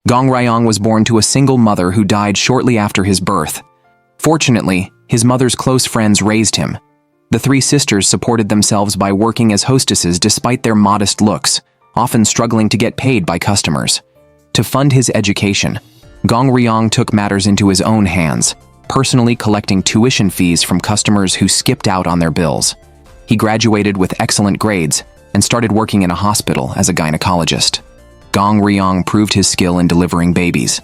Gong Rayang was born to a single mother who died shortly after his birth. Fortunately, his mother's close friends raised him. The three sisters supported themselves by working as hostesses despite their modest looks, often struggling to get paid by customers. To fund his education, Gong Rayang took matters into his own hands, personally collecting tuition fees from customers who skipped out on their bills. He graduated with excellent grades and started working in a hospital as a gynecologist. Gong Rayang proved his skill in delivering babies.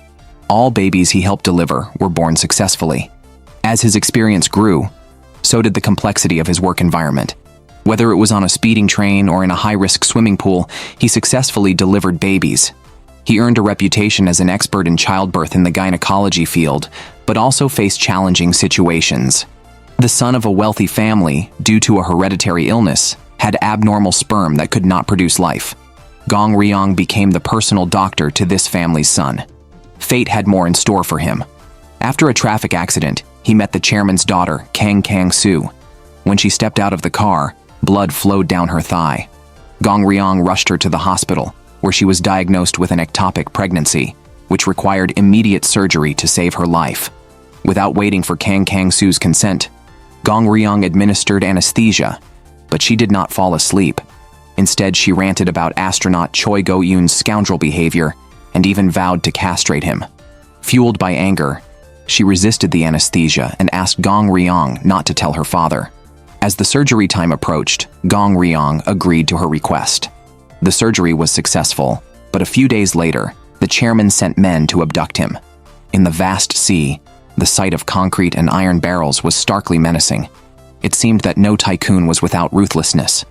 All babies he helped deliver were born successfully. As his experience grew, so did the complexity of his work environment. Whether it was on a speeding train or in a high-risk swimming pool, he successfully delivered babies. He earned a reputation as an expert in childbirth in the gynecology field, but also faced challenging situations. The son of a wealthy family, due to a hereditary illness, had abnormal sperm that could not produce life. Gong Rayang became the personal doctor to this family's son. Fate had more in store for him. After a traffic accident, he met the chairman's daughter, Kang Su. When she stepped out of the car, blood flowed down her thigh. Gong Rayang rushed her to the hospital, where she was diagnosed with an ectopic pregnancy, which required immediate surgery to save her life. Without waiting for Kang Su's consent, Gong Rayang administered anesthesia, but she did not fall asleep. Instead, she ranted about astronaut Choi Go-yoon's scoundrel behavior and even vowed to castrate him. Fueled by anger, she resisted the anesthesia and asked Gong Rayang not to tell her father. As the surgery time approached, Gong Rayang agreed to her request. The surgery was successful, but a few days later, the chairman sent men to abduct him. In the vast sea, the sight of concrete and iron barrels was starkly menacing. It seemed that no tycoon was without ruthlessness.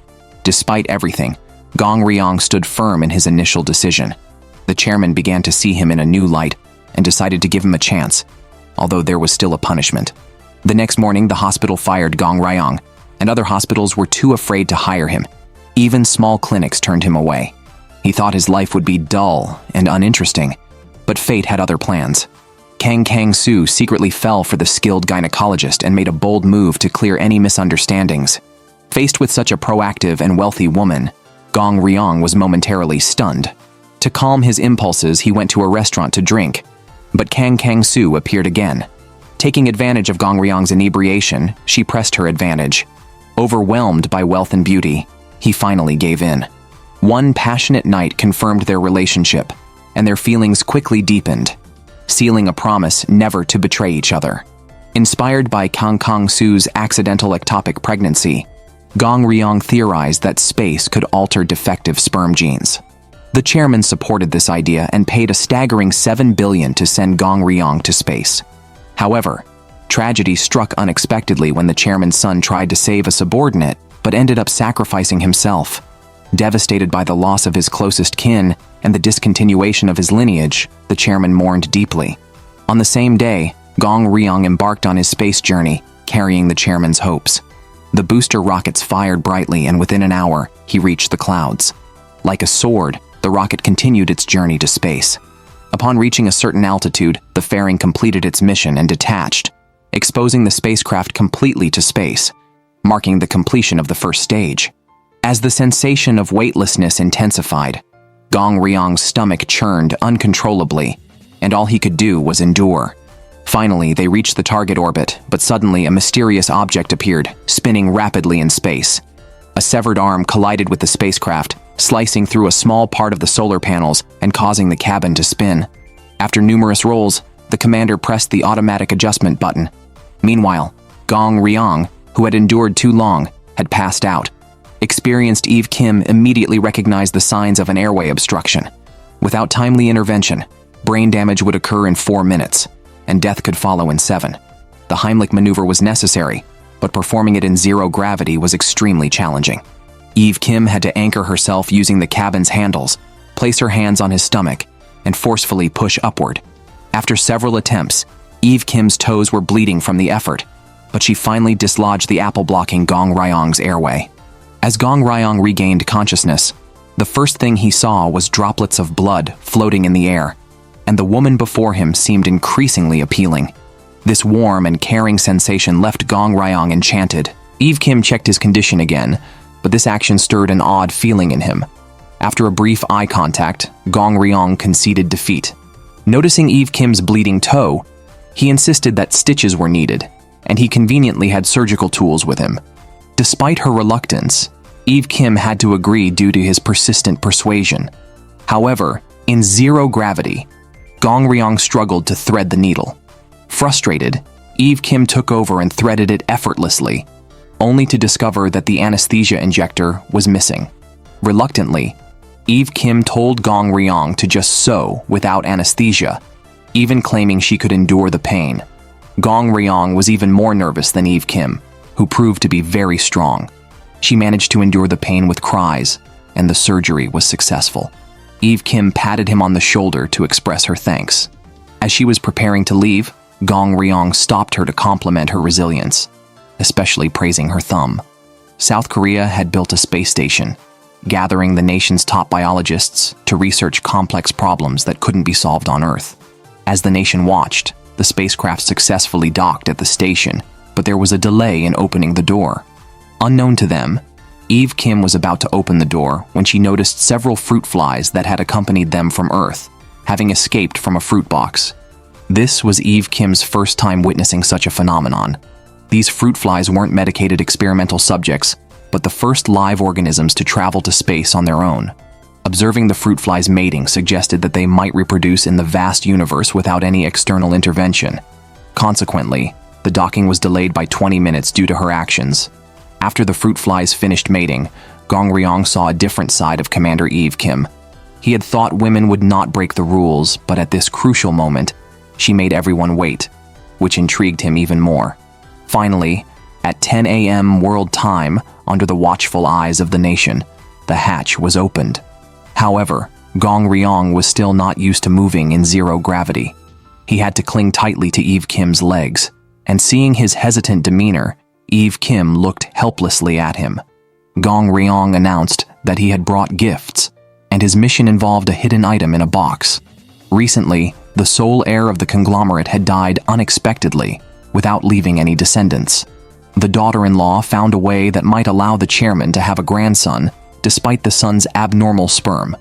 Despite everything, Gong Rayang stood firm in his initial decision. The chairman began to see him in a new light and decided to give him a chance, although there was still a punishment. The next morning, the hospital fired Gong Rayang, and other hospitals were too afraid to hire him. Even small clinics turned him away. He thought his life would be dull and uninteresting, but fate had other plans. Kang Su secretly fell for the skilled gynecologist and made a bold move to clear any misunderstandings. Faced with such a proactive and wealthy woman, Gong Rayang was momentarily stunned. To calm his impulses, he went to a restaurant to drink, but Kang Su appeared again. Taking advantage of Gong Rayang's inebriation, she pressed her advantage. Overwhelmed by wealth and beauty, he finally gave in. One passionate night confirmed their relationship, and their feelings quickly deepened, sealing a promise never to betray each other. Inspired by Kang Su's accidental ectopic pregnancy, Gong Rayang theorized that space could alter defective sperm genes. The chairman supported this idea and paid a staggering $7 billion to send Gong Rayang to space. However, tragedy struck unexpectedly when the chairman's son tried to save a subordinate, but ended up sacrificing himself. Devastated by the loss of his closest kin and the discontinuation of his lineage, the chairman mourned deeply. On the same day, Gong Rayang embarked on his space journey, carrying the chairman's hopes. The booster rockets fired brightly, and within an hour, he reached the clouds. Like a sword, the rocket continued its journey to space. Upon reaching a certain altitude, the fairing completed its mission and detached, exposing the spacecraft completely to space, marking the completion of the first stage. As the sensation of weightlessness intensified, Gong Rayang's stomach churned uncontrollably, and all he could do was endure. Finally, they reached the target orbit, but suddenly a mysterious object appeared, spinning rapidly in space. A severed arm collided with the spacecraft, slicing through a small part of the solar panels and causing the cabin to spin. After numerous rolls, the commander pressed the automatic adjustment button. Meanwhile, Gong Rayang, who had endured too long, had passed out. Experienced Eve Kim immediately recognized the signs of an airway obstruction. Without timely intervention, brain damage would occur in 4 minutes, and death could follow in 7. The Heimlich maneuver was necessary, but performing it in zero gravity was extremely challenging. Eve Kim had to anchor herself using the cabin's handles, place her hands on his stomach, and forcefully push upward. After several attempts, Eve Kim's toes were bleeding from the effort, but she finally dislodged the apple blocking Gong Rayang's airway. As Gong Rayang regained consciousness, the first thing he saw was droplets of blood floating in the air, and the woman before him seemed increasingly appealing. This warm and caring sensation left Gong Rayang enchanted. Eve Kim checked his condition again, but this action stirred an odd feeling in him. After a brief eye contact, Gong Rayang conceded defeat. Noticing Eve Kim's bleeding toe, he insisted that stitches were needed, and he conveniently had surgical tools with him. Despite her reluctance, Eve Kim had to agree due to his persistent persuasion. However, in zero gravity, Gong Rayang struggled to thread the needle. Frustrated, Eve Kim took over and threaded it effortlessly, only to discover that the anesthesia injector was missing. Reluctantly, Eve Kim told Gong Rayang to just sew without anesthesia, even claiming she could endure the pain. Gong Rayang was even more nervous than Eve Kim, who proved to be very strong. She managed to endure the pain with cries, and the surgery was successful. Eve Kim patted him on the shoulder to express her thanks. As she was preparing to leave, Gong Rayang stopped her to compliment her resilience, especially praising her thumb. South Korea had built a space station, gathering the nation's top biologists to research complex problems that couldn't be solved on Earth. As the nation watched, the spacecraft successfully docked at the station, but there was a delay in opening the door. Unknown to them, Eve Kim was about to open the door when she noticed several fruit flies that had accompanied them from Earth, having escaped from a fruit box. This was Eve Kim's first time witnessing such a phenomenon. These fruit flies weren't medicated experimental subjects, but the first live organisms to travel to space on their own. Observing the fruit flies mating suggested that they might reproduce in the vast universe without any external intervention. Consequently, the docking was delayed by 20 minutes due to her actions. After the fruit flies finished mating, Gong Rayang saw a different side of Commander Eve Kim. He had thought women would not break the rules, but at this crucial moment, she made everyone wait, which intrigued him even more. Finally, at 10 a.m. world time, under the watchful eyes of the nation, the hatch was opened. However, Gong Rayang was still not used to moving in zero gravity. He had to cling tightly to Eve Kim's legs, and seeing his hesitant demeanor, Eve Kim looked helplessly at him. Gong Rayang announced that he had brought gifts, and his mission involved a hidden item in a box. Recently, the sole heir of the conglomerate had died unexpectedly, without leaving any descendants. The daughter-in-law found a way that might allow the chairman to have a grandson, despite the son's abnormal sperm,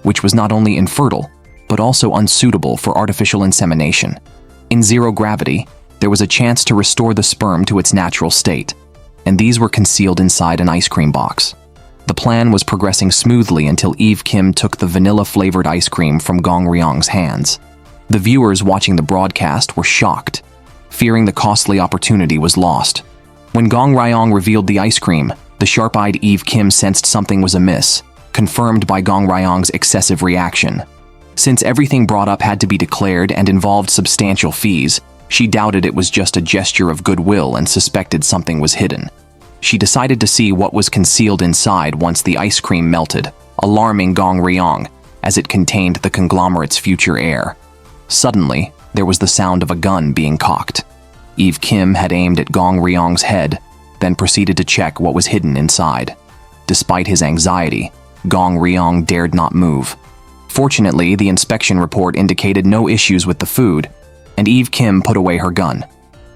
which was not only infertile, but also unsuitable for artificial insemination. In zero gravity, there was a chance to restore the sperm to its natural state, and these were concealed inside an ice cream box. The plan was progressing smoothly until Eve Kim took the vanilla-flavored ice cream from Gong Rayang's hands. The viewers watching the broadcast were shocked, fearing the costly opportunity was lost. When Gong Rayang revealed the ice cream, the sharp-eyed Eve Kim sensed something was amiss, confirmed by Gong Rayang's excessive reaction. Since everything brought up had to be declared and involved substantial fees, she doubted it was just a gesture of goodwill and suspected something was hidden. She decided to see what was concealed inside once the ice cream melted, alarming Gong Rayang, as it contained the conglomerate's future heir. Suddenly, there was the sound of a gun being cocked. Eve Kim had aimed at Gong Rayang's head, then proceeded to check what was hidden inside. Despite his anxiety, Gong Rayang dared not move. Fortunately, the inspection report indicated no issues with the food, and Eve Kim put away her gun.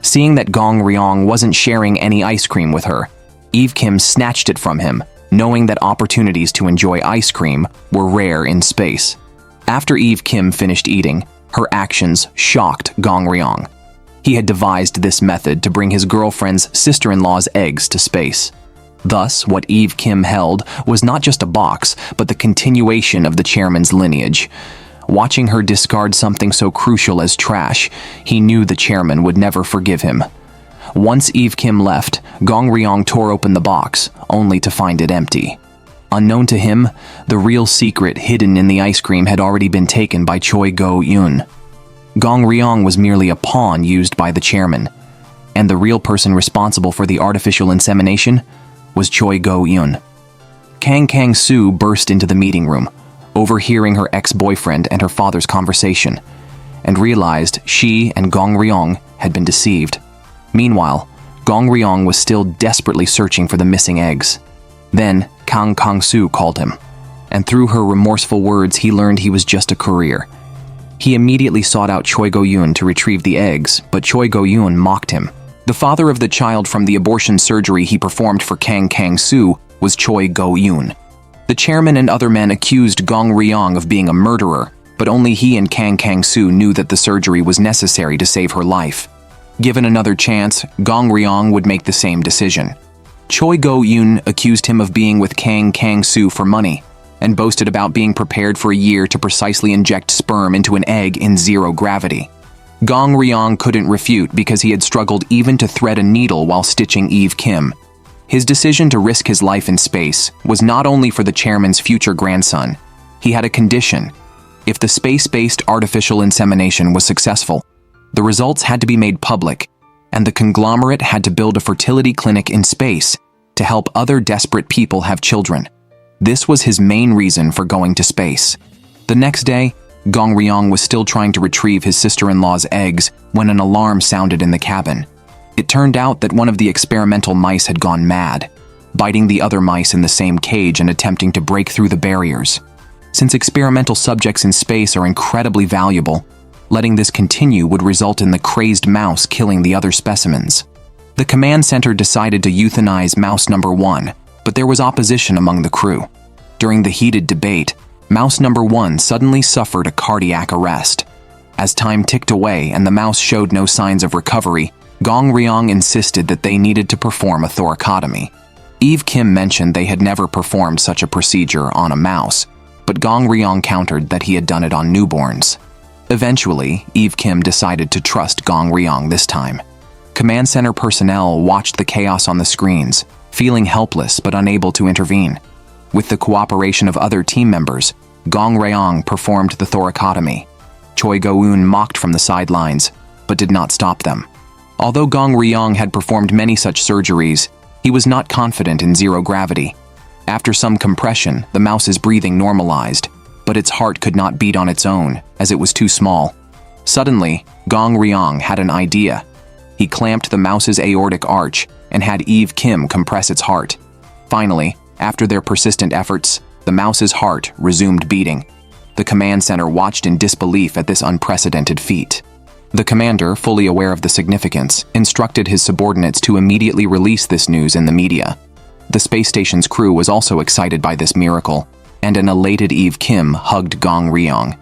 Seeing that Gong Rayang wasn't sharing any ice cream with her, Eve Kim snatched it from him, knowing that opportunities to enjoy ice cream were rare in space. After Eve Kim finished eating, her actions shocked Gong Rayang. He had devised this method to bring his girlfriend's sister-in-law's eggs to space. Thus, what Eve Kim held was not just a box, but the continuation of the chairman's lineage. Watching her discard something so crucial as trash, he knew the chairman would never forgive him. Once Eve Kim left, Gong Rayang tore open the box, only to find it empty. Unknown to him, the real secret hidden in the ice cream had already been taken by Choi Go-eun. Gong Rayang was merely a pawn used by the chairman, and the real person responsible for the artificial insemination was Choi Go-eun. Kang Kang-soo burst into the meeting room, overhearing her ex-boyfriend and her father's conversation, and realized she and Gong Rayang had been deceived. Meanwhile, Gong Rayang was still desperately searching for the missing eggs. Then, Kang Kang-soo called him, and through her remorseful words he learned he was just a courier. He immediately sought out Choi Go-eun to retrieve the eggs, but Choi Go-eun mocked him. The father of the child from the abortion surgery he performed for Kang Kang-soo was Choi Go-eun. The chairman and other men accused Gong Rayang of being a murderer, but only he and Kang Kang-soo knew that the surgery was necessary to save her life. Given another chance, Gong Rayang would make the same decision. Choi Go-eun accused him of being with Kang Kang-soo for money, and boasted about being prepared for a year to precisely inject sperm into an egg in zero gravity. Gong Rayang couldn't refute because he had struggled even to thread a needle while stitching Eve Kim. His decision to risk his life in space was not only for the chairman's future grandson. He had a condition. If the space-based artificial insemination was successful, the results had to be made public, and the conglomerate had to build a fertility clinic in space to help other desperate people have children. This was his main reason for going to space. The next day, Gong Rayang was still trying to retrieve his sister-in-law's eggs when an alarm sounded in the cabin. It turned out that one of the experimental mice had gone mad, biting the other mice in the same cage and attempting to break through the barriers. Since experimental subjects in space are incredibly valuable, letting this continue would result in the crazed mouse killing the other specimens. The command center decided to euthanize mouse number 1, but there was opposition among the crew. During the heated debate, mouse number 1 suddenly suffered a cardiac arrest. As time ticked away and the mouse showed no signs of recovery, Gong Rayang insisted that they needed to perform a thoracotomy. Eve Kim mentioned they had never performed such a procedure on a mouse, but Gong Rayang countered that he had done it on newborns. Eventually, Eve Kim decided to trust Gong Rayang this time. Command center personnel watched the chaos on the screens, feeling helpless but unable to intervene. With the cooperation of other team members, Gong Rayang performed the thoracotomy. Choi Go-eun mocked from the sidelines, but did not stop them. Although Gong Rayang had performed many such surgeries, he was not confident in zero gravity. After some compression, the mouse's breathing normalized, but its heart could not beat on its own, as it was too small. Suddenly, Gong Rayang had an idea. He clamped the mouse's aortic arch and had Eve Kim compress its heart. Finally, after their persistent efforts, the mouse's heart resumed beating. The command center watched in disbelief at this unprecedented feat. The commander, fully aware of the significance, instructed his subordinates to immediately release this news in the media. The space station's crew was also excited by this miracle, and an elated Eve Kim hugged Gong Rayang.